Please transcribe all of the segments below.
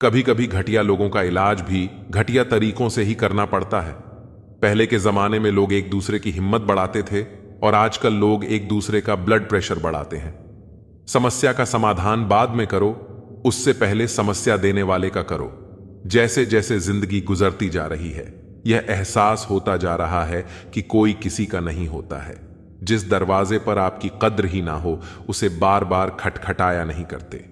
कभी कभी घटिया लोगों का इलाज भी घटिया तरीकों से ही करना पड़ता है। पहले के जमाने में लोग एक दूसरे की हिम्मत बढ़ाते थे और आजकल लोग एक दूसरे का ब्लड प्रेशर बढ़ाते हैं। समस्या का समाधान बाद में करो, उससे पहले समस्या देने वाले का करो। जैसे जैसे जिंदगी गुजरती जा रही है, यह एहसास होता जा रहा है कि कोई किसी का नहीं होता है। जिस दरवाजे पर आपकी कद्र ही ना हो, उसे बार बार खटखटाया नहीं करते।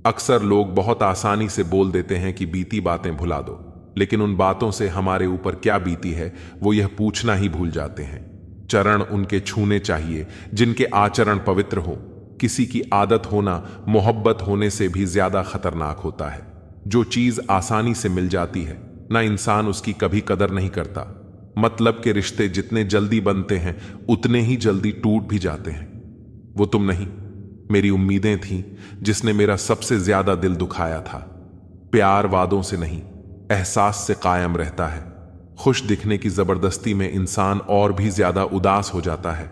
अक्सर लोग बहुत आसानी से बोल देते हैं कि बीती बातें भुला दो, लेकिन उन बातों से हमारे ऊपर क्या बीती है वो यह पूछना ही भूल जाते हैं। चरण उनके छूने चाहिए जिनके आचरण पवित्र हो। किसी की आदत होना मोहब्बत होने से भी ज्यादा खतरनाक होता है। जो चीज आसानी से मिल जाती है ना, इंसान उसकी कभी कदर नहीं करता। मतलब के रिश्ते जितने जल्दी बनते हैं उतने ही जल्दी टूट भी जाते हैं। वो तुम नहीं, मेरी उम्मीदें थीं जिसने मेरा सबसे ज्यादा दिल दुखाया था। प्यार वादों से नहीं, एहसास से कायम रहता है। खुश दिखने की जबरदस्ती में इंसान और भी ज्यादा उदास हो जाता है।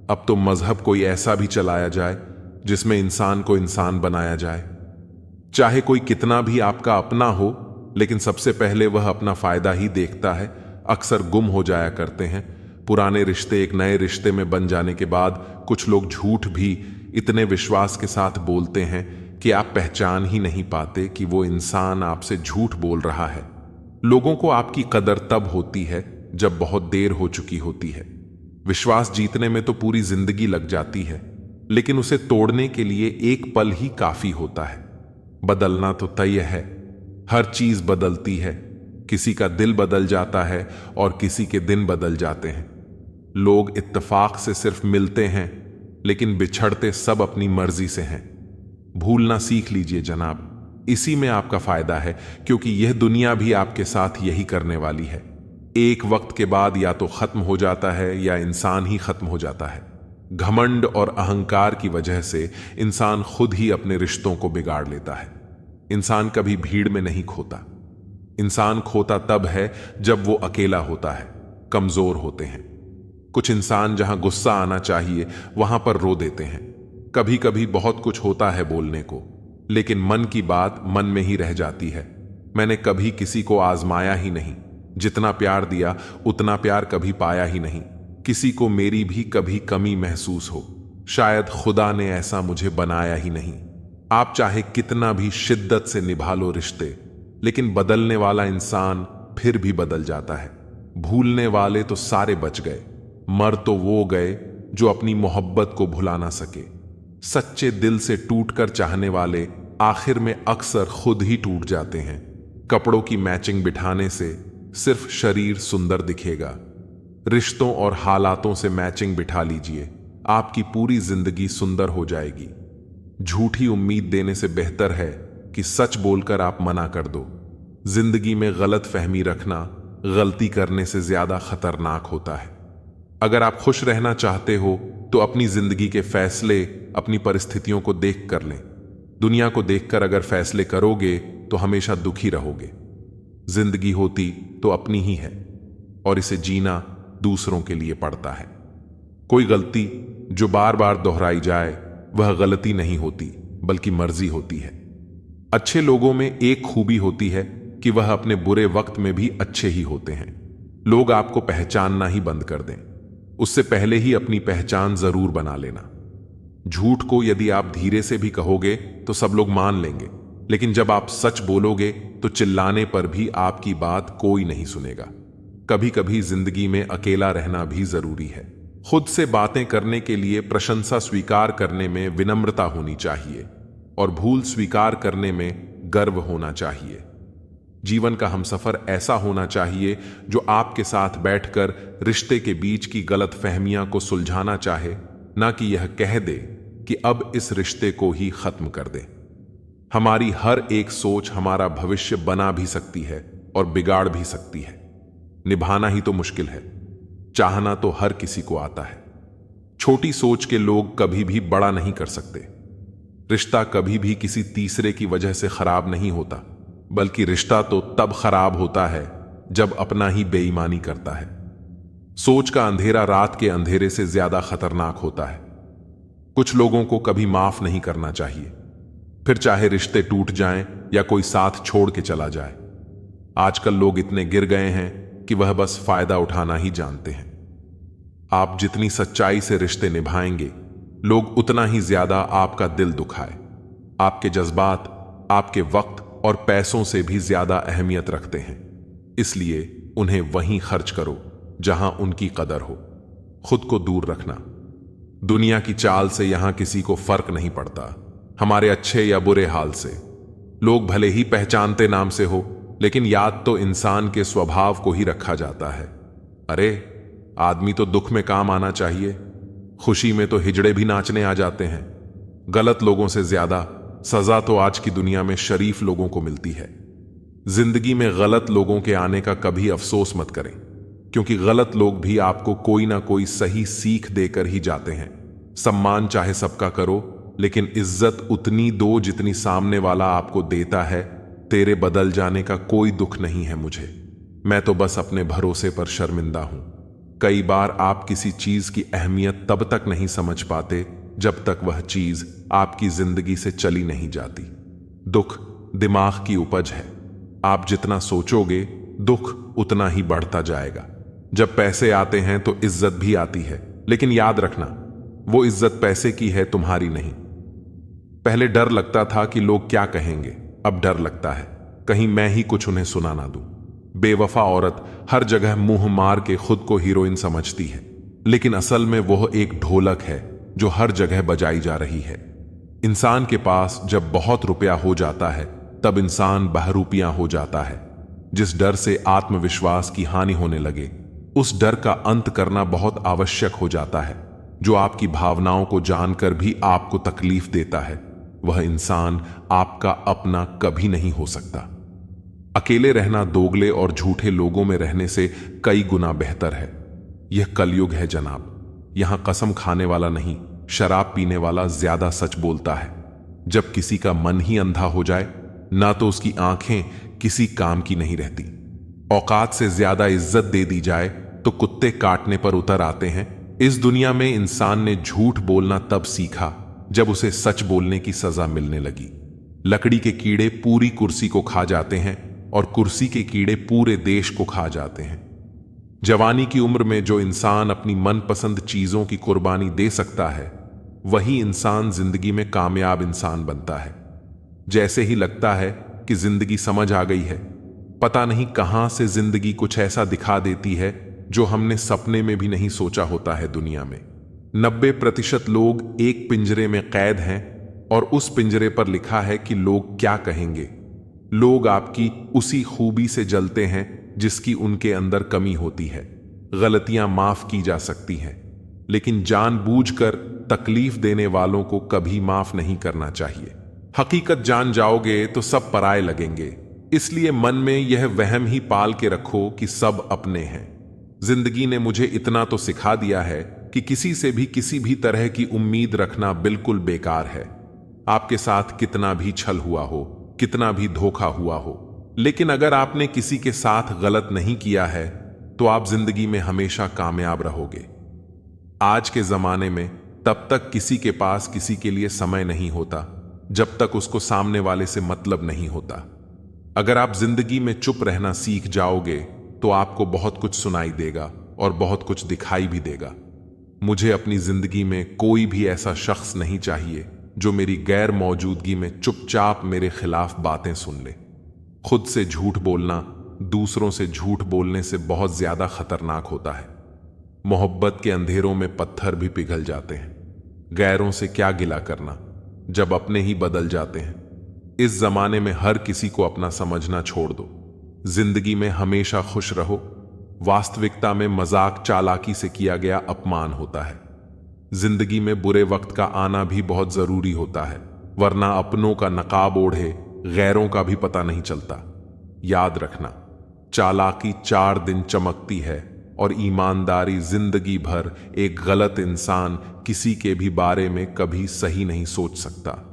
अब तो मजहब कोई ऐसा भी चलाया जाए जिसमें इंसान को इंसान बनाया जाए। चाहे कोई कितना भी आपका अपना हो, लेकिन सबसे पहले वह अपना फायदा ही देखता है। अक्सर गुम हो जाया करते हैं। पुराने रिश्ते एक नए रिश्ते में बन जाने के बाद कुछ लोग झूठ भी इतने विश्वास के साथ बोलते हैं कि आप पहचान ही नहीं पाते कि वो इंसान आपसे झूठ बोल रहा है। लोगों को आपकी कदर तब होती है जब बहुत देर हो चुकी होती है। विश्वास जीतने में तो पूरी जिंदगी लग जाती है, लेकिन उसे तोड़ने के लिए एक पल ही काफी होता है। बदलना तो तय है, हर चीज बदलती है। किसी का दिल बदल जाता है और किसी के दिन बदल जाते हैं। लोग इत्तेफाक से सिर्फ मिलते हैं, लेकिन बिछड़ते सब अपनी मर्जी से हैं। भूलना सीख लीजिए जनाब, इसी में आपका फायदा है, क्योंकि यह दुनिया भी आपके साथ यही करने वाली है। एक वक्त के बाद या तो खत्म हो जाता है या इंसान ही खत्म हो जाता है। घमंड और अहंकार की वजह से इंसान खुद ही अपने रिश्तों को बिगाड़ लेता है। इंसान कभी भीड़ में नहीं खोता। इंसान खोता तब है जब वो अकेला होता है, कमजोर होते हैं। कुछ इंसान जहां गुस्सा आना चाहिए वहां पर रो देते हैं। कभी कभी बहुत कुछ होता है बोलने को, लेकिन मन की बात मन में ही रह जाती है। मैंने कभी किसी को आजमाया ही नहीं। जितना प्यार दिया उतना प्यार कभी पाया ही नहीं। किसी को मेरी भी कभी कमी महसूस हो, शायद खुदा ने ऐसा मुझे बनाया ही नहीं। आप चाहे कितना भी शिद्दत से निभा लो रिश्ते, लेकिन बदलने वाला इंसान फिर भी बदल जाता है। भूलने वाले तो सारे बच गए, मर तो वो गए जो अपनी मोहब्बत को भुला ना सके। सच्चे दिल से टूटकर चाहने वाले आखिर में अक्सर खुद ही टूट जाते हैं। कपड़ों की मैचिंग बिठाने से सिर्फ शरीर सुंदर दिखेगा। रिश्तों और हालातों से मैचिंग बिठा लीजिए, आपकी पूरी जिंदगी सुंदर हो जाएगी। झूठी उम्मीद देने से बेहतर है कि सच बोलकर आप मना कर दो। जिंदगी में गलत फहमी रखना गलती करने से ज्यादा खतरनाक होता है। अगर आप खुश रहना चाहते हो तो अपनी जिंदगी के फैसले अपनी परिस्थितियों को देख कर लें। दुनिया को देखकर अगर फैसले करोगे तो हमेशा दुखी रहोगे। जिंदगी होती तो अपनी ही है और इसे जीना दूसरों के लिए पड़ता है। कोई गलती जो बार बार दोहराई जाए वह गलती नहीं होती, बल्कि मर्जी होती है। अच्छे लोगों में एक खूबी होती है कि वह अपने बुरे वक्त में भी अच्छे ही होते हैं। लोग आपको पहचानना ही बंद कर दें, उससे पहले ही अपनी पहचान जरूर बना लेना। झूठ को यदि आप धीरे से भी कहोगे तो सब लोग मान लेंगे, लेकिन जब आप सच बोलोगे तो चिल्लाने पर भी आपकी बात कोई नहीं सुनेगा। कभी कभी जिंदगी में अकेला रहना भी जरूरी है। खुद से बातें करने के लिए प्रशंसा स्वीकार करने में विनम्रता होनी चाहिए और भूल स्वीकार करने में गर्व होना चाहिए। जीवन का हमसफर ऐसा होना चाहिए जो आपके साथ बैठकर रिश्ते के बीच की गलत फहमियां को सुलझाना चाहे, ना कि यह कह दे कि अब इस रिश्ते को ही खत्म कर दे। हमारी हर एक सोच हमारा भविष्य बना भी सकती है और बिगाड़ भी सकती है। निभाना ही तो मुश्किल है, चाहना तो हर किसी को आता है। छोटी सोच के लोग कभी भी बड़ा नहीं कर सकते। रिश्ता कभी भी किसी तीसरे की वजह से खराब नहीं होता, बल्कि रिश्ता तो तब खराब होता है जब अपना ही बेईमानी करता है। सोच का अंधेरा रात के अंधेरे से ज्यादा खतरनाक होता है। कुछ लोगों को कभी माफ नहीं करना चाहिए, फिर चाहे रिश्ते टूट जाएं या कोई साथ छोड़ के चला जाए। आजकल लोग इतने गिर गए हैं कि वह बस फायदा उठाना ही जानते हैं। आप जितनी सच्चाई से रिश्ते निभाएंगे, लोग उतना ही ज्यादा आपका दिल दुखाए। आपके जज्बात आपके वक्त और पैसों से भी ज्यादा अहमियत रखते हैं, इसलिए उन्हें वहीं खर्च करो जहां उनकी कदर हो। खुद को दूर रखना। दुनिया की चाल से यहां किसी को फर्क नहीं पड़ता, हमारे अच्छे या बुरे हाल से। लोग भले ही पहचानते नाम से हो, लेकिन याद तो इंसान के स्वभाव को ही रखा जाता है। अरे, आदमी तो दुख में काम आना चाहिए, खुशी में तो हिजड़े भी नाचने आ जाते हैं। गलत लोगों से ज्यादा सजा तो आज की दुनिया में शरीफ लोगों को मिलती है। जिंदगी में गलत लोगों के आने का कभी अफसोस मत करें, क्योंकि गलत लोग भी आपको कोई ना कोई सही सीख देकर ही जाते हैं। सम्मान चाहे सबका करो, लेकिन इज्जत उतनी दो जितनी सामने वाला आपको देता है। तेरे बदल जाने का कोई दुख नहीं है मुझे, मैं तो बस अपने भरोसे पर शर्मिंदा हूं। कई बार आप किसी चीज की अहमियत तब तक नहीं समझ पाते जब तक वह चीज आपकी जिंदगी से चली नहीं जाती। दुख दिमाग की उपज है, आप जितना सोचोगे दुख उतना ही बढ़ता जाएगा। जब पैसे आते हैं तो इज्जत भी आती है, लेकिन याद रखना, वो इज्जत पैसे की है, तुम्हारी नहीं। पहले डर लगता था कि लोग क्या कहेंगे, अब डर लगता है कहीं मैं ही कुछ उन्हें सुना ना दूं। बेवफा औरत हर जगह मुंह मार के खुद को हीरोइन समझती है, लेकिन असल में वह एक ढोलक है जो हर जगह बजाई जा रही है। इंसान के पास जब बहुत रुपया हो जाता है, तब इंसान बहरूपियां हो जाता है। जिस डर से आत्मविश्वास की हानि होने लगे, उस डर का अंत करना बहुत आवश्यक हो जाता है। जो आपकी भावनाओं को जानकर भी आपको तकलीफ देता है, वह इंसान आपका अपना कभी नहीं हो सकता। अकेले रहना दोगले और झूठे लोगों में रहने से कई गुना बेहतर है। यह कलयुग है जनाब, यहां कसम खाने वाला नहीं, शराब पीने वाला ज्यादा सच बोलता है। जब किसी का मन ही अंधा हो जाए, ना तो उसकी आंखें किसी काम की नहीं रहती। औकात से ज्यादा इज्जत दे दी जाए तो कुत्ते काटने पर उतर आते हैं। इस दुनिया में इंसान ने झूठ बोलना तब सीखा जब उसे सच बोलने की सजा मिलने लगी। लकड़ी के कीड़े पूरी कुर्सी को खा जाते हैं और कुर्सी के कीड़े पूरे देश को खा जाते हैं। जवानी की उम्र में जो इंसान अपनी मनपसंद चीजों की कुर्बानी दे सकता है, वही इंसान जिंदगी में कामयाब इंसान बनता है। जैसे ही लगता है कि जिंदगी समझ आ गई है, पता नहीं कहां से जिंदगी कुछ ऐसा दिखा देती है जो हमने सपने में भी नहीं सोचा होता है। दुनिया में 90% लोग एक पिंजरे में कैद हैं और उस पिंजरे पर लिखा है कि लोग क्या कहेंगे। लोग आपकी उसी खूबी से जलते हैं जिसकी उनके अंदर कमी होती है। गलतियां माफ की जा सकती हैं, लेकिन जानबूझकर तकलीफ देने वालों को कभी माफ नहीं करना चाहिए। हकीकत जान जाओगे तो सब पराये लगेंगे, इसलिए मन में यह वहम ही पाल के रखो कि सब अपने हैं। जिंदगी ने मुझे इतना तो सिखा दिया है कि किसी से भी किसी भी तरह की उम्मीद रखना बिल्कुल बेकार है। आपके साथ कितना भी छल हुआ हो, कितना भी धोखा हुआ हो, लेकिन अगर आपने किसी के साथ गलत नहीं किया है तो आप जिंदगी में हमेशा कामयाब रहोगे। आज के जमाने में तब तक किसी के पास किसी के लिए समय नहीं होता जब तक उसको सामने वाले से मतलब नहीं होता। अगर आप जिंदगी में चुप रहना सीख जाओगे तो आपको बहुत कुछ सुनाई देगा और बहुत कुछ दिखाई भी देगा। मुझे अपनी जिंदगी में कोई भी ऐसा शख्स नहीं चाहिए जो मेरी गैर मौजूदगी में चुपचाप मेरे खिलाफ बातें सुन ले। खुद से झूठ बोलना दूसरों से झूठ बोलने से बहुत ज्यादा खतरनाक होता है। मोहब्बत के अंधेरों में पत्थर भी पिघल जाते हैं। गैरों से क्या गिला करना जब अपने ही बदल जाते हैं। इस जमाने में हर किसी को अपना समझना छोड़ दो। जिंदगी में हमेशा खुश रहो। वास्तविकता में मजाक चालाकी से किया गया अपमान होता है। जिंदगी में बुरे वक्त का आना भी बहुत जरूरी होता है, वरना अपनों का नकाब ओढ़े गैरों का भी पता नहीं चलता। याद रखना, चालाकी 4 दिन चमकती है और ईमानदारी जिंदगी भर। एक गलत इंसान किसी के भी बारे में कभी सही नहीं सोच सकता।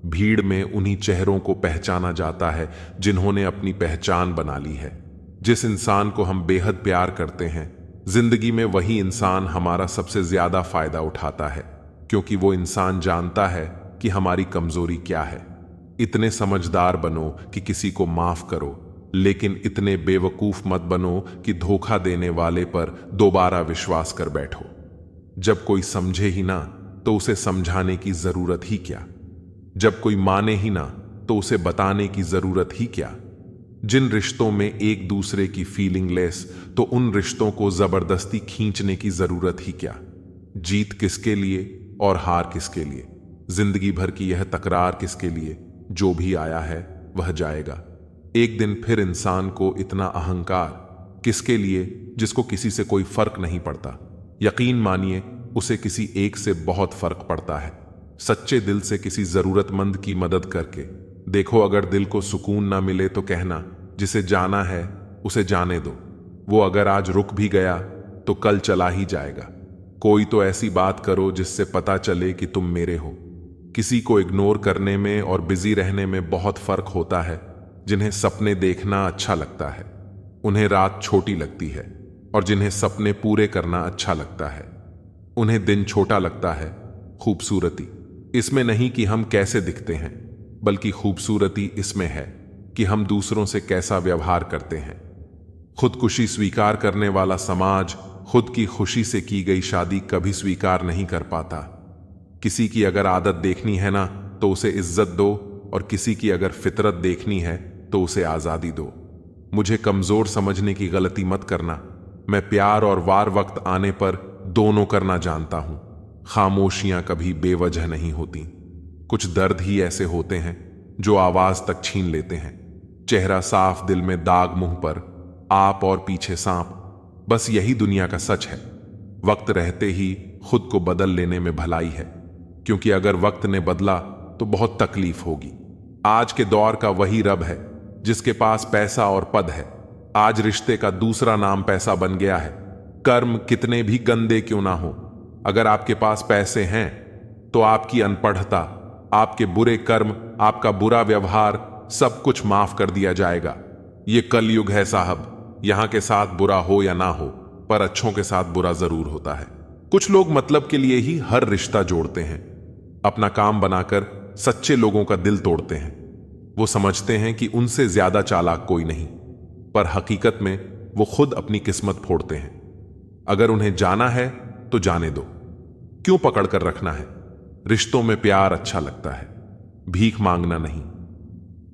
भीड़ में उन्हीं चेहरों को पहचाना जाता है जिन्होंने अपनी पहचान बना ली है। जिस इंसान को हम बेहद प्यार करते हैं, जिंदगी में वही इंसान हमारा सबसे ज्यादा फायदा उठाता है, क्योंकि वो इंसान जानता है कि हमारी कमजोरी क्या है। इतने समझदार बनो कि किसी को माफ करो, लेकिन इतने बेवकूफ मत बनो कि धोखा देने वाले पर दोबारा विश्वास कर बैठो। जब कोई समझे ही ना तो उसे समझाने की जरूरत ही क्या। जब कोई माने ही ना तो उसे बताने की जरूरत ही क्या। जिन रिश्तों में एक दूसरे की फीलिंग लेस, तो उन रिश्तों को जबरदस्ती खींचने की जरूरत ही क्या। जीत किसके लिए और हार किसके लिए, जिंदगी भर की यह तकरार किसके लिए। जो भी आया है वह जाएगा। एक दिन फिर इंसान को इतना अहंकार किसके लिए जिसको किसी से कोई फर्क नहीं पड़ता। यकीन मानिए उसे किसी एक से बहुत फर्क पड़ता है। सच्चे दिल से किसी जरूरतमंद की मदद करके देखो। अगर दिल को सुकून ना मिले तो कहना, जिसे जाना है उसे जाने दो। वो अगर आज रुक भी गया तो कल चला ही जाएगा। कोई तो ऐसी बात करो जिससे पता चले कि तुम मेरे हो। किसी को इग्नोर करने में और बिजी रहने में बहुत फर्क होता है। जिन्हें सपने देखना अच्छा लगता है उन्हें रात छोटी लगती है, और जिन्हें सपने पूरे करना अच्छा लगता है उन्हें दिन छोटा लगता है। खूबसूरती इसमें नहीं कि हम कैसे दिखते हैं, बल्कि खूबसूरती इसमें है कि हम दूसरों से कैसा व्यवहार करते हैं। खुदकुशी स्वीकार करने वाला समाज खुद की खुशी से की गई शादी कभी स्वीकार नहीं कर पाता। किसी की अगर आदत देखनी है ना तो उसे इज्जत दो, और किसी की अगर फितरत देखनी है तो उसे आजादी दो। मुझे कमजोर समझने की गलती मत करना। मैं प्यार और वार वक्त आने पर दोनों करना जानता हूं। खामोशियां कभी बेवजह नहीं होती। कुछ दर्द ही ऐसे होते हैं जो आवाज तक छीन लेते हैं। चेहरा साफ, दिल में दाग, मुंह पर आप और पीछे सांप। बस यही दुनिया का सच है। वक्त रहते ही खुद को बदल लेने में भलाई है, क्योंकि अगर वक्त ने बदला तो बहुत तकलीफ होगी। आज के दौर का वही रब है जिसके पास पैसा और पद है। आज रिश्ते का दूसरा नाम पैसा बन गया है। कर्म कितने भी गंदे क्यों ना हो, अगर आपके पास पैसे हैं तो आपकी अनपढ़ता, आपके बुरे कर्म, आपका बुरा व्यवहार, सब कुछ माफ कर दिया जाएगा। ये कलयुग है साहब। यहां के साथ बुरा हो या ना हो, पर अच्छों के साथ बुरा जरूर होता है। कुछ लोग मतलब के लिए ही हर रिश्ता जोड़ते हैं। अपना काम बनाकर सच्चे लोगों का दिल तोड़ते हैं। वो समझते हैं कि उनसे ज्यादा चालाक कोई नहीं, पर हकीकत में वो खुद अपनी किस्मत फोड़ते हैं। अगर उन्हें जाना है तो जाने दो, क्यों पकड़ कर रखना है। रिश्तों में प्यार अच्छा लगता है, भीख मांगना नहीं।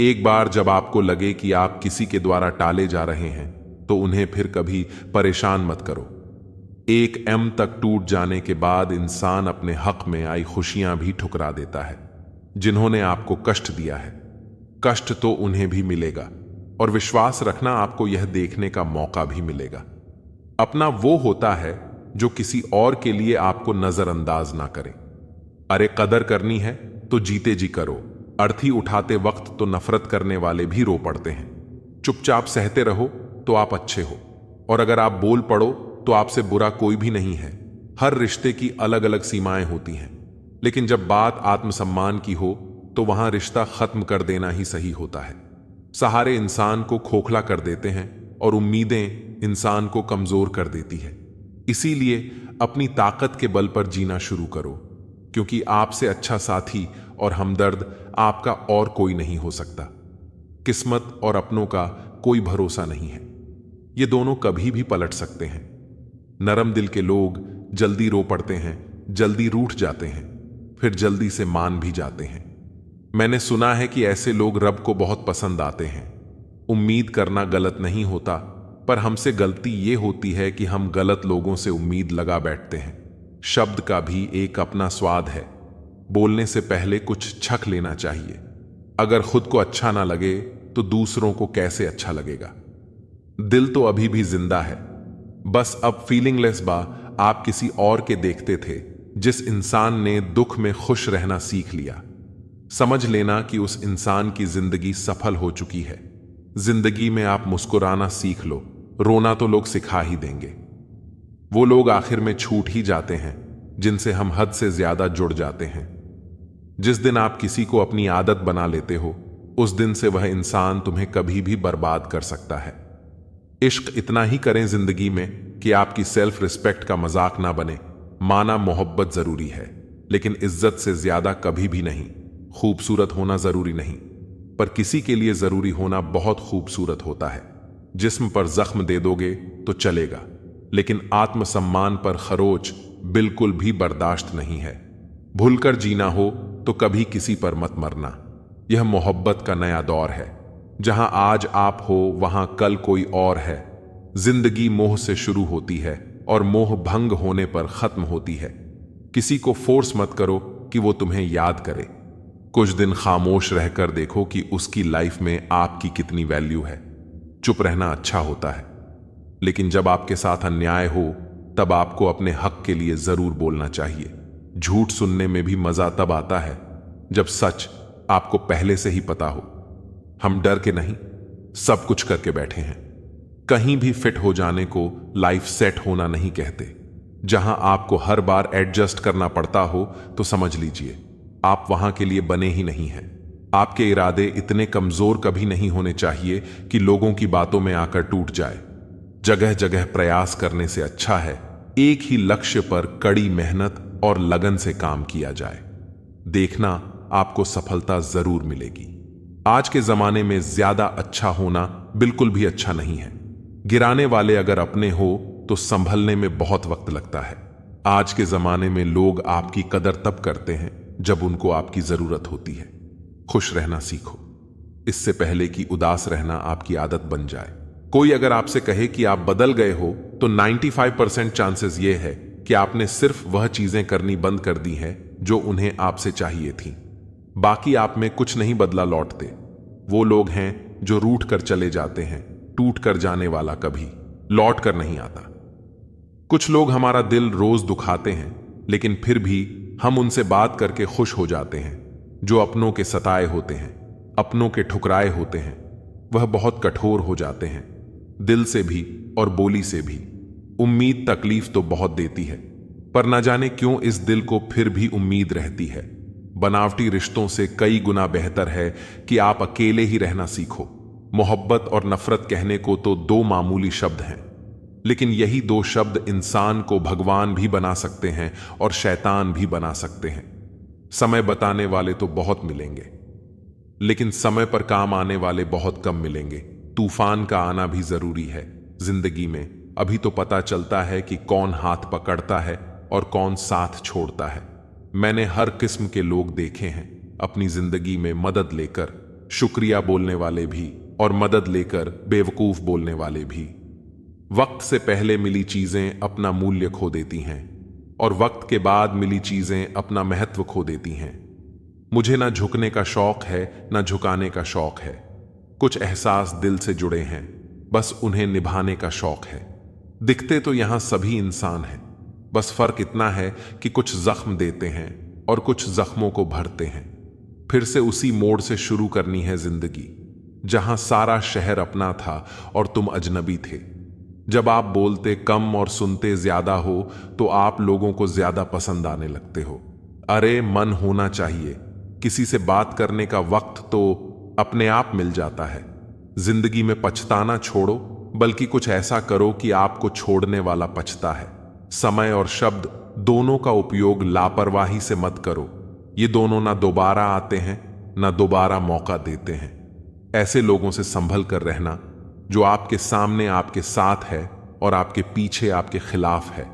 एक बार जब आपको लगे कि आप किसी के द्वारा टाले जा रहे हैं तो उन्हें फिर कभी परेशान मत करो। एक एम तक टूट जाने के बाद इंसान अपने हक में आई खुशियां भी ठुकरा देता है। जिन्होंने आपको कष्ट दिया है, कष्ट तो उन्हें भी मिलेगा, और विश्वास रखना आपको यह देखने का मौका भी मिलेगा। अपना वो होता है जो किसी और के लिए आपको नजरअंदाज ना करे। अरे कदर करनी है तो जीते जी करो। अर्थी उठाते वक्त तो नफरत करने वाले भी रो पड़ते हैं। चुपचाप सहते रहो तो आप अच्छे हो, और अगर आप बोल पड़ो तो आपसे बुरा कोई भी नहीं है। हर रिश्ते की अलग अलग सीमाएं होती हैं, लेकिन जब बात आत्मसम्मान की हो तो वहां रिश्ता खत्म कर देना ही सही होता है। सहारे इंसान को खोखला कर देते हैं और उम्मीदें इंसान को कमजोर कर देती है। इसीलिए अपनी ताकत के बल पर जीना शुरू करो, क्योंकि आपसे अच्छा साथी और हमदर्द आपका और कोई नहीं हो सकता। किस्मत और अपनों का कोई भरोसा नहीं है, ये दोनों कभी भी पलट सकते हैं। नरम दिल के लोग जल्दी रो पड़ते हैं, जल्दी रूठ जाते हैं, फिर जल्दी से मान भी जाते हैं। मैंने सुना है कि ऐसे लोग रब को बहुत पसंद आते हैं। उम्मीद करना गलत नहीं होता, पर हमसे गलती ये होती है कि हम गलत लोगों से उम्मीद लगा बैठते हैं। शब्द का भी एक अपना स्वाद है। बोलने से पहले कुछ छक लेना चाहिए। अगर खुद को अच्छा ना लगे तो दूसरों को कैसे अच्छा लगेगा। दिल तो अभी भी जिंदा है, बस अब फीलिंगलेस बा। आप किसी और के देखते थे, जिस इंसान ने दुख में खुश रहना सीख लिया। समझ लेना कि उस इंसान की जिंदगी सफल हो चुकी है। जिंदगी में आप मुस्कुराना सीख लो, रोना तो लोग सिखा ही देंगे। वो लोग आखिर में छूट ही जाते हैं जिनसे हम हद से ज्यादा जुड़ जाते हैं। जिस दिन आप किसी को अपनी आदत बना लेते हो, उस दिन से वह इंसान तुम्हें कभी भी बर्बाद कर सकता है। इश्क इतना ही करें जिंदगी में कि आपकी सेल्फ रिस्पेक्ट का मजाक ना बने। माना मोहब्बत जरूरी है, लेकिन इज्जत से ज्यादा कभी भी नहीं। खूबसूरत होना जरूरी नहीं, पर किसी के लिए जरूरी होना बहुत खूबसूरत होता है। जिस्म पर जख्म दे दोगे तो चलेगा, लेकिन आत्मसम्मान पर खरोच बिल्कुल भी बर्दाश्त नहीं है। भूलकर जीना हो तो कभी किसी पर मत मरना। यह मोहब्बत का नया दौर है। जहां आज आप हो वहां कल कोई और है। जिंदगी मोह से शुरू होती है और मोह भंग होने पर खत्म होती है। किसी को फोर्स मत करो कि वो तुम्हें याद करे। कुछ दिन खामोश रहकर देखो कि उसकी लाइफ में आपकी कितनी वैल्यू है। चुप रहना अच्छा होता है, लेकिन जब आपके साथ अन्याय हो तब आपको अपने हक के लिए जरूर बोलना चाहिए। झूठ सुनने में भी मजा तब आता है जब सच आपको पहले से ही पता हो। हम डर के नहीं, सब कुछ करके बैठे हैं। कहीं भी फिट हो जाने को लाइफ सेट होना नहीं कहते। जहां आपको हर बार एडजस्ट करना पड़ता हो तो समझ लीजिए आप वहां के लिए बने ही नहीं हैं। आपके इरादे इतने कमजोर कभी नहीं होने चाहिए कि लोगों की बातों में आकर टूट जाए। जगह जगह प्रयास करने से अच्छा है एक ही लक्ष्य पर कड़ी मेहनत और लगन से काम किया जाए। देखना आपको सफलता जरूर मिलेगी। आज के जमाने में ज्यादा अच्छा होना बिल्कुल भी अच्छा नहीं है। गिराने वाले अगर अपने हो तो संभलने में बहुत वक्त लगता है। आज के जमाने में लोग आपकी कदर तब करते हैं जब उनको आपकी जरूरत होती है। खुश रहना सीखो, इससे पहले कि उदास रहना आपकी आदत बन जाए। कोई अगर आपसे कहे कि आप बदल गए हो तो 95% चांसेस ये है कि आपने सिर्फ वह चीजें करनी बंद कर दी हैं जो उन्हें आपसे चाहिए थी। बाकी आप में कुछ नहीं बदला लौटते। वो लोग हैं जो रूठ कर चले जाते हैं। टूट कर जाने वाला कभी लौट कर नहीं आता। कुछ लोग हमारा दिल रोज दुखाते हैं, लेकिन फिर भी हम उनसे बात करके खुश हो जाते हैं। जो अपनों के सताए होते हैं, अपनों के ठुकराए होते हैं, वह बहुत कठोर हो जाते हैं, दिल से भी और बोली से भी। उम्मीद तकलीफ तो बहुत देती है, पर न जाने क्यों इस दिल को फिर भी उम्मीद रहती है। बनावटी रिश्तों से कई गुना बेहतर है कि आप अकेले ही रहना सीखो। मोहब्बत और नफरत कहने को तो दो मामूली शब्द हैं, लेकिन यही दो शब्द इंसान को भगवान भी बना सकते हैं और शैतान भी बना सकते हैं। समय बताने वाले तो बहुत मिलेंगे, लेकिन समय पर काम आने वाले बहुत कम मिलेंगे। तूफान का आना भी जरूरी है जिंदगी में। अभी तो पता चलता है कि कौन हाथ पकड़ता है और कौन साथ छोड़ता है। मैंने हर किस्म के लोग देखे हैं अपनी जिंदगी में। मदद लेकर शुक्रिया बोलने वाले भी और मदद लेकर बेवकूफ बोलने वाले भी। वक्त से पहले मिली चीजें अपना मूल्य खो देती हैं और वक्त के बाद मिली चीजें अपना महत्व खो देती हैं। मुझे ना झुकने का शौक है ना झुकाने का शौक है। कुछ एहसास दिल से जुड़े हैं, बस उन्हें निभाने का शौक है। दिखते तो यहां सभी इंसान हैं, बस फर्क इतना है कि कुछ जख्म देते हैं और कुछ जख्मों को भरते हैं। फिर से उसी मोड़ से शुरू करनी है जिंदगी, जहां सारा शहर अपना था और तुम अजनबी थे। जब आप बोलते कम और सुनते ज्यादा हो तो आप लोगों को ज्यादा पसंद आने लगते हो। अरे मन होना चाहिए। किसी से बात करने का वक्त तो अपने आप मिल जाता है। जिंदगी में पछताना छोड़ो, बल्कि कुछ ऐसा करो कि आपको छोड़ने वाला पछता है। समय और शब्द दोनों का उपयोग लापरवाही से मत करो। ये दोनों ना दोबारा आते हैं ना दोबारा मौका देते हैं। ऐसे लोगों से संभल कर रहना जो आपके सामने आपके साथ है और आपके पीछे आपके खिलाफ है।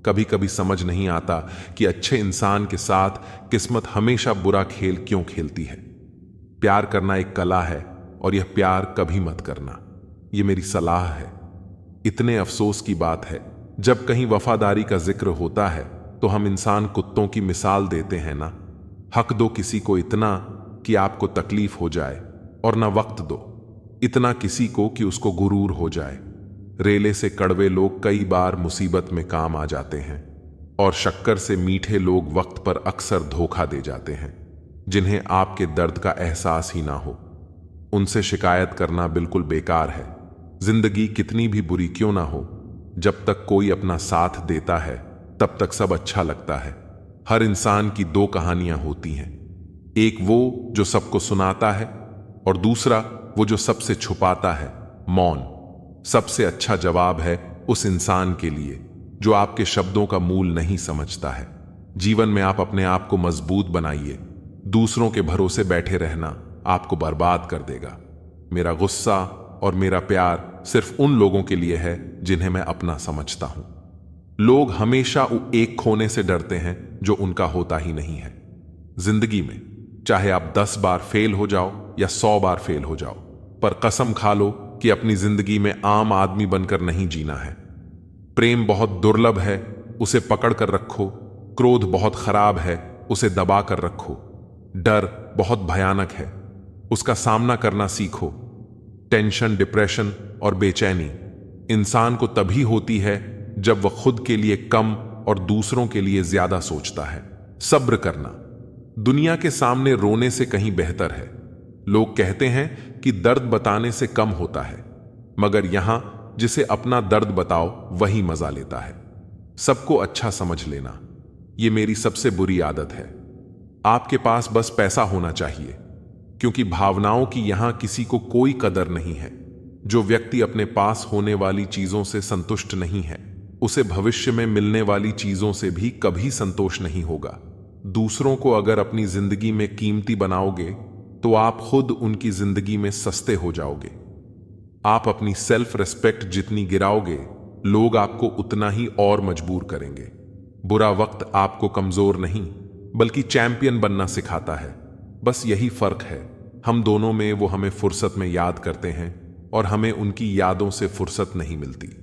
कभी कभी समझ नहीं आता कि अच्छे इंसान के साथ किस्मत हमेशा बुरा खेल क्यों खेलती है। प्यार करना एक कला है और यह प्यार कभी मत करना, यह मेरी सलाह है। इतने अफसोस की बात है, जब कहीं वफादारी का जिक्र होता है तो हम इंसान कुत्तों की मिसाल देते हैं ना। हक दो किसी को इतना कि आपको तकलीफ हो जाए, और ना वक्त दो इतना किसी को कि उसको गुरूर हो जाए। रेले से कड़वे लोग कई बार मुसीबत में काम आ जाते हैं, और शक्कर से मीठे लोग वक्त पर अक्सर धोखा दे जाते हैं। जिन्हें आपके दर्द का एहसास ही ना हो, उनसे शिकायत करना बिल्कुल बेकार है। जिंदगी कितनी भी बुरी क्यों ना हो, जब तक कोई अपना साथ देता है तब तक सब अच्छा लगता है। हर इंसान की दो कहानियां होती हैं, एक वो जो सबको सुनाता है और दूसरा वो जो सबसे छुपाता है, मौन। सबसे अच्छा जवाब है उस इंसान के लिए जो आपके शब्दों का मूल नहीं समझता है। जीवन में आप अपने आप को मजबूत बनाइए। दूसरों के भरोसे बैठे रहना आपको बर्बाद कर देगा। मेरा गुस्सा और मेरा प्यार सिर्फ उन लोगों के लिए है जिन्हें मैं अपना समझता हूं। लोग हमेशा एक खोने से डरते हैं जो उनका होता ही नहीं है। जिंदगी में चाहे आप 10 बार फेल हो जाओ या 100 बार फेल हो जाओ, पर कसम खा लो कि अपनी जिंदगी में आम आदमी बनकर नहीं जीना है। प्रेम बहुत दुर्लभ है, उसे पकड़ कर रखो। क्रोध बहुत खराब है, उसे दबा कर रखो। डर बहुत भयानक है, उसका सामना करना सीखो। टेंशन, डिप्रेशन और बेचैनी इंसान को तभी होती है जब वह खुद के लिए कम और दूसरों के लिए ज्यादा सोचता है। सब्र करना दुनिया के सामने रोने से कहीं बेहतर है। लोग कहते हैं कि दर्द बताने से कम होता है, मगर यहां जिसे अपना दर्द बताओ वही मजा लेता है। सबको अच्छा समझ लेना यह मेरी सबसे बुरी आदत है। आपके पास बस पैसा होना चाहिए, क्योंकि भावनाओं की यहां किसी को कोई कदर नहीं है। जो व्यक्ति अपने पास होने वाली चीजों से संतुष्ट नहीं है, उसे भविष्य में मिलने वाली चीजों से भी कभी संतोष नहीं होगा। दूसरों को अगर अपनी जिंदगी में कीमती बनाओगे तो आप खुद उनकी जिंदगी में सस्ते हो जाओगे। आप अपनी सेल्फ रिस्पेक्ट जितनी गिराओगे, लोग आपको उतना ही और मजबूर करेंगे। बुरा वक्त आपको कमजोर नहीं बल्कि चैंपियन बनना सिखाता है। बस यही फर्क है हम दोनों में। वो हमें फुर्सत में याद करते हैं और हमें उनकी यादों से फुर्सत नहीं मिलती।